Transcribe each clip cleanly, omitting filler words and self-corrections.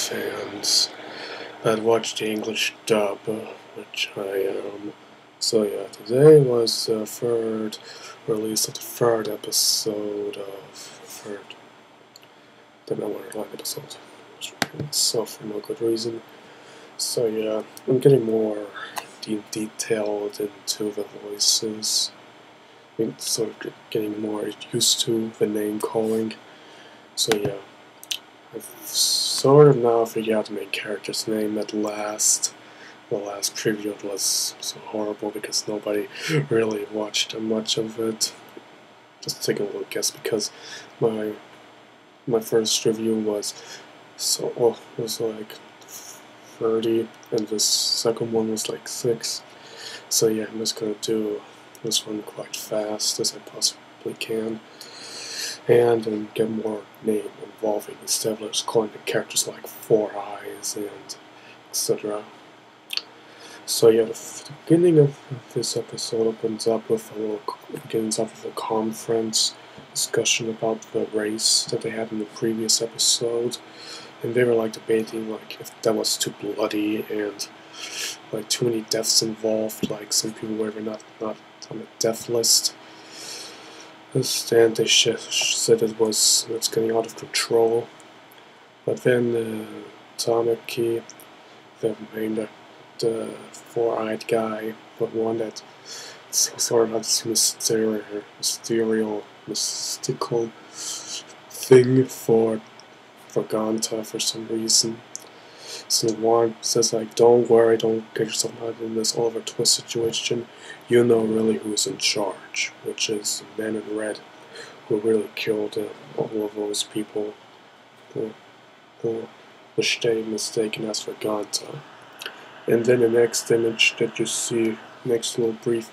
fans that watch the English dub, which I am. So yeah, today was the third release of the third episode of the third Deadman Wonderland episode. So for no good reason. So yeah, I'm getting more detailed into the voices. I mean, sort of getting more used to the name calling. So yeah, I've sort of now figured out the main character's name at last. The last preview was so horrible because nobody really watched much of it. Just take a little guess because my first review was like 30 and the second one was like 6. So yeah, I'm just gonna do this one quite fast as I possibly can, and get more name involving instead of just calling the characters like Four Eyes and etc. So yeah, the beginning of this episode opens up with a conference discussion about the race that they had in the previous episode, and they were like debating like if that was too bloody and like too many deaths involved. Like some people were not on the death list, and they said it's getting out of control. But then Tamaki, the four-eyed guy, but one that sort of has mystical thing for Ganta for some reason. So Warren says like, don't worry, don't get yourself out in this Oliver Twist situation. You know really who's in charge, which is the man in red, who really killed all of those people who were mistaken as for Ganta. And then the next image that you see, next little brief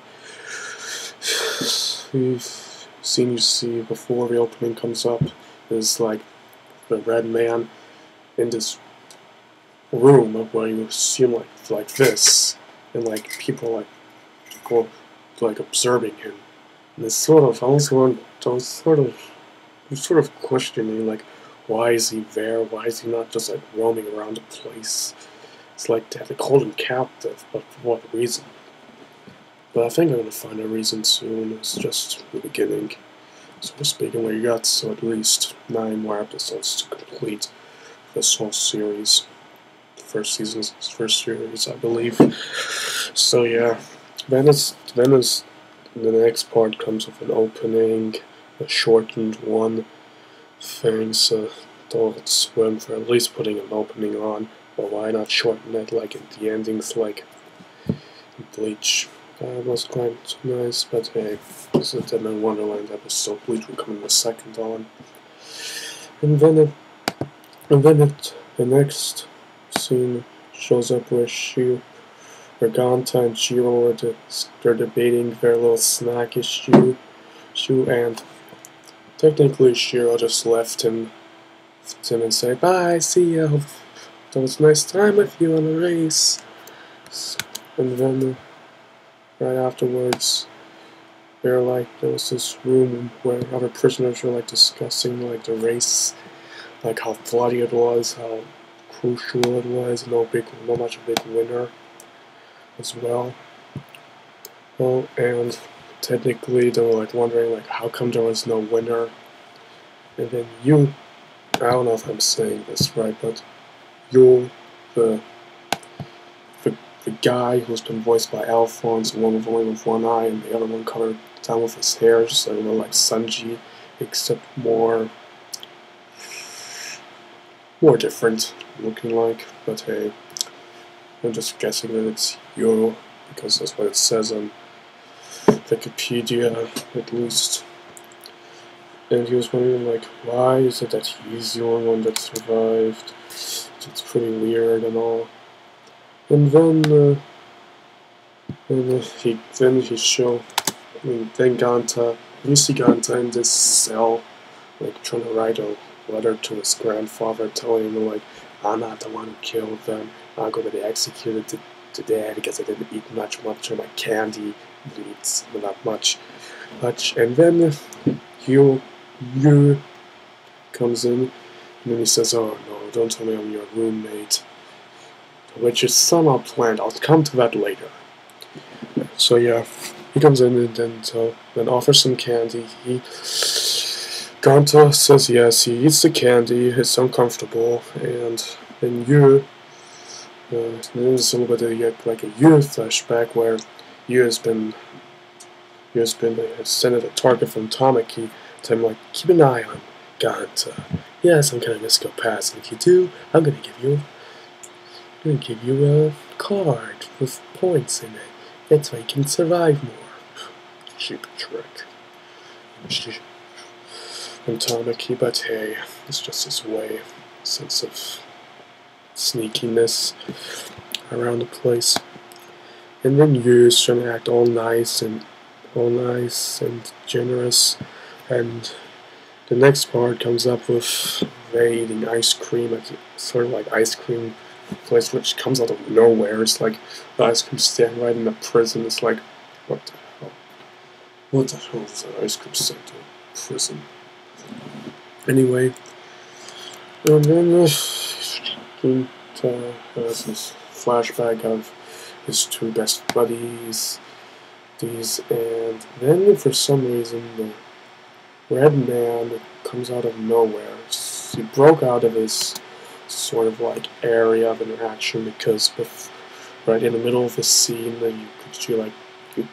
scene you see before the opening comes up, is like the red man in this room where you see him like this, and like people like observing him. And it's sort of questioning like, why is he there? Why is he not just like roaming around the place? It's like they called him captive, but for what reason? But I think I'm gonna find a reason soon. It's just the beginning. So speaking, we got at least 9 more episodes to complete this whole series. The first series, I believe. So yeah, then the next part comes with an opening, a shortened one. Thanks, Adult Swim for at least putting an opening on. Or why not shorten it like in the endings, like in Bleach? That was quite nice, but hey, this is a Deadman Wonderland episode. Bleach will come in the second on. And then the next scene shows up where Ganta and Shiro they're debating their little snack issue, and technically Shiro just left him and said, "Bye, see ya. That was a nice time with you on the race." And then right afterwards, there was this room where other prisoners were like discussing like the race, like how bloody it was, how crucial it was, not much of a big winner as well. Well, and technically they were like wondering like how come there was no winner. And then I don't know if I'm saying this right, but the guy who's been voiced by Alphonse, one with only with one eye and the other one covered down with his hair, just a little like Sanji, except more different looking like. But hey, I'm just guessing that it's Yo because that's what it says on Wikipedia at least. And he was wondering like, why is it that he's the only one that survived? It's pretty weird and all. And then Ganta, you see Ganta in this cell, like trying to write a letter to his grandfather, telling him like, I'm not the one who killed them. I'm going to be executed today because I didn't eat much of my candy. Eats not much. And then you comes in, and then he says, "Oh no, don't tell me I'm your roommate. Which is somehow planned. I'll come to that later. So yeah, he comes in and then offers some candy. Ganta says yes, he eats the candy, it's uncomfortable, and then there's a little bit of like a Yu flashback where Yu has been sent a target from Tamaki to him, like, keep an eye on Ganta. Yes, I'm gonna miss your pass, and if you do, I'm gonna give you a card with points in it. That's why you can survive more. Cheap trick. And Tamaki, but hey, it's just his way, sense of sneakiness around the place. And then Yu's trying to act all nice and generous, and the next part comes up with they eating ice cream, like, sort of like ice cream place which comes out of nowhere. It's like the ice cream stand right in the prison. It's like, what the hell? What the hell is an ice cream stand in a prison? Anyway, and then has this flashback of his two best buddies, and then for some reason the red man comes out of nowhere. He broke out of his sort of like area of interaction because right in the middle of the scene that you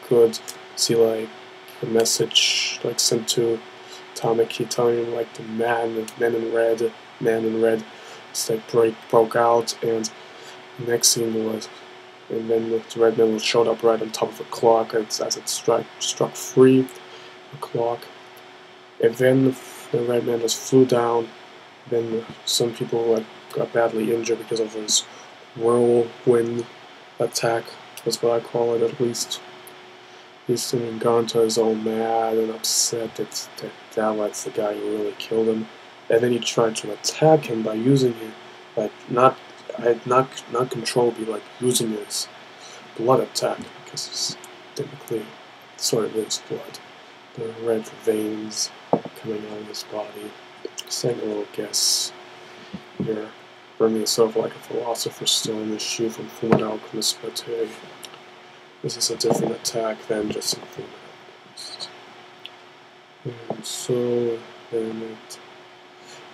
could see like a message like sent to Tamaki telling him like the man in red it's like broke out, and the next scene was, and then the red man showed up right on top of the clock as it struck 3 o'clock, and then the red man just flew down. Then some people like got badly injured because of his whirlwind attack. That's what I call it, at least. And Ganta is all mad and upset that that's the guy who really killed him. And then he tried to attack him by using it, like not control, be like using his blood attack, because it's technically sort of his blood. The red veins coming out of his body. Saying a little guess here. Bringing is sort of like a philosopher's stone issue from Fullmetal Alchemist, but hey, this is a different attack than just in Fullmetal Alchemist. And so then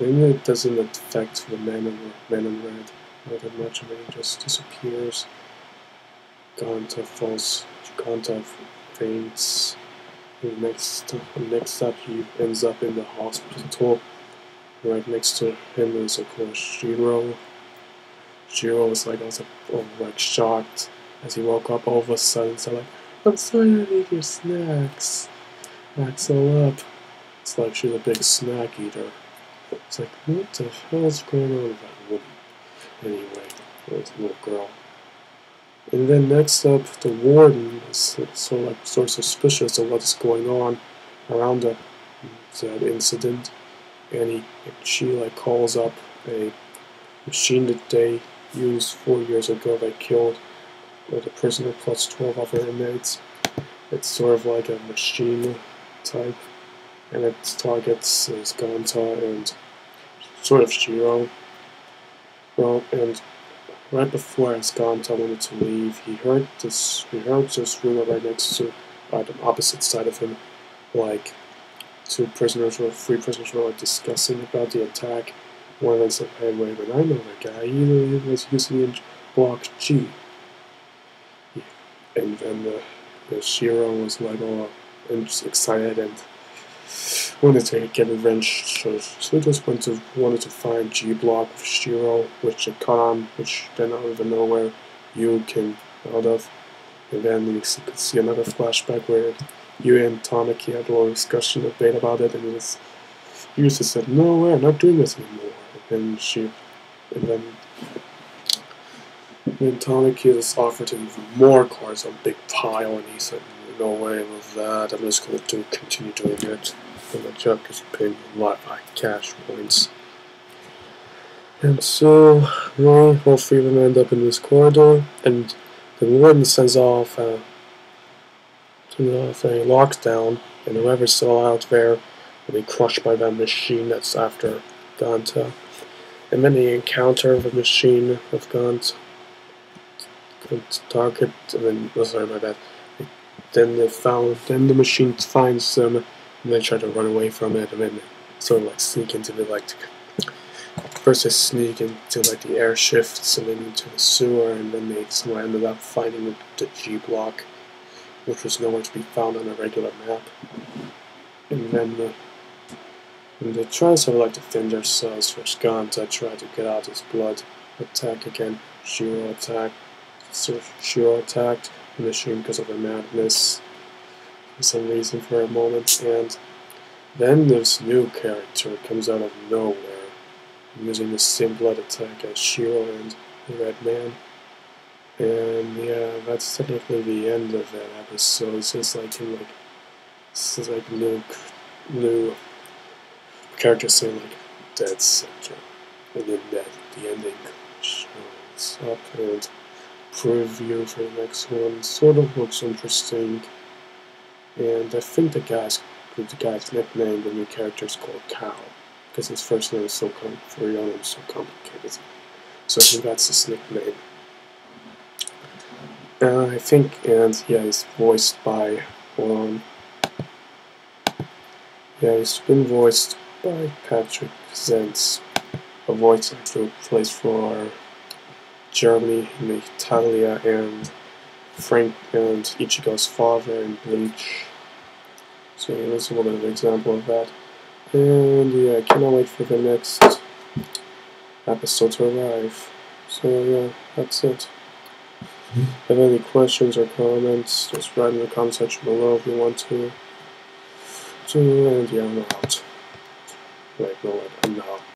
it doesn't affect the man in red not that much. I mean, it just disappears. Ganta faints. And next up, he ends up in the hospital. Right next to him is, of course, Shiro. Shiro is like also like shocked as he woke up all of a sudden. So like, I'm sorry, I need your snacks. Max all up. It's like she's a big snack eater. It's like, what the hell is going on with that woman? Anyway, there's a little girl. And then next up, the warden is sort of suspicious of what's going on around that incident, and she like calls up a machine that they used 4 years ago that killed the prisoner plus 12 other inmates. It's sort of like a machine type, and its targets is Ganta and sort of Shiro. Well, and right before Ganta wanted to leave, he heard this rumor right next to, the opposite side of him, like three prisoners were like discussing about the attack. One of them said, "Hey, wait, I know that guy. He was using in Block G." Yeah. And then the Shiro was like all excited and wanted to get revenge, so he just wanted to find G Block with Shiro, which it caught on, which then out of nowhere Yu came out of. And then you could see another flashback where Yu and Tamaki had a little discussion, debate about it, and Yu just said, "No way, I'm not doing this anymore." And then Tamaki just offered him more cards on a big pile, and he said, "No way with that, I'm just going to continue doing it. In my JackX opinion, by cash points." And so, well, all three of them end up in this corridor, and the warden sends off a lockdown, and whoever's still out there will be crushed by that machine that's after Ganta. and then they encounter the machine of guns, target, and then, oh, sorry about that. Then the machine finds them, and they try to run away from it, and then sort of like sneak into the first they sneak into like the air shifts, and then into the sewer, and then they somehow ended up finding the G block, which was nowhere to be found on a regular map. And then and they try to sort of like defend themselves. There's guns that try to get out his blood. Attack again. Shiro attacked. So Shiro attacked the machine because of her madness for some reason for a moment. And then this new character comes out of nowhere, using the same blood attack as Shiro and the Red Man. And yeah, that's technically the end of that episode. It's just like this is like new character saying like dead center, and then the ending shows up, and preview for the next one sort of looks interesting. And I think the guy's nickname, the new character, is called Cow, because his first name is so complicated. So I think that's his nickname. I think, and yeah, he's voiced by, he's been voiced by Patrick Zentz, a voice actor who plays for Germany, Italia, and Frank and Ichigo's father in Bleach. So that's one of an example of that. And yeah, I cannot wait for the next episode to arrive. So yeah, that's it. If you have any questions or comments, just write in the comment section below if you want to. And yeah, I'm out. Like, no,